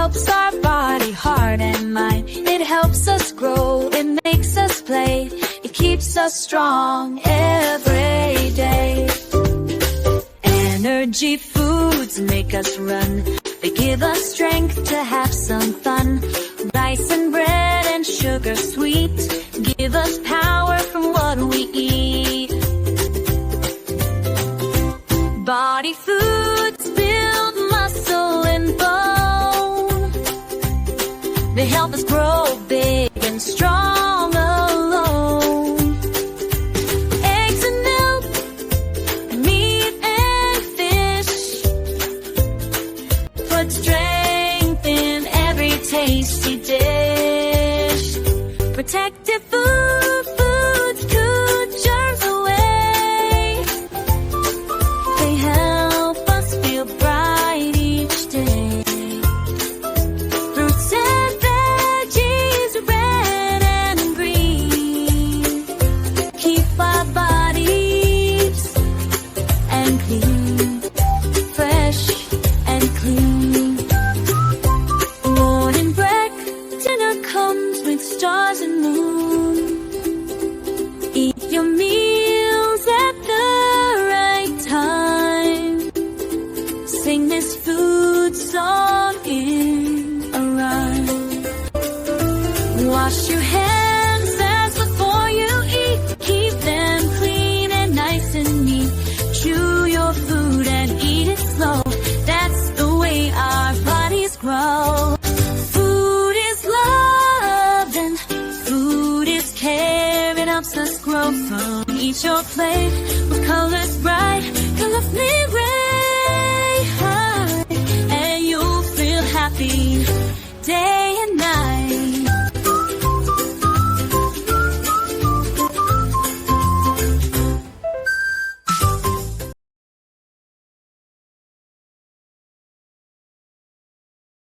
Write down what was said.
helps our body, heart, and mind. It helps us grow, it makes us play. It keeps us strong every day. Energy foods make us run. They give us strength to have some fun. Rice and bread and sugar sweet give us power from what we eat. Body foods build muscle and bone. They help us grow big and strong alone. Eggs and milk, meat and fish put strength in every tasty dish. Protective foods could germs away. They help us feel bright each day. Fruits and veggies, red and green, keep our bodies and clean, fresh and clean. Morning breakfast, dinner comes with stars and moon. Eat your meals at the right time. Sing this food song in a rhyme. Wash your hands as before you eat. Keep them clean and nice and neat. Chew your food and eat it slow. That's the way our bodies grow. Food is love and food is care. It helps us grow from each your plate with colors bright, colorfully red.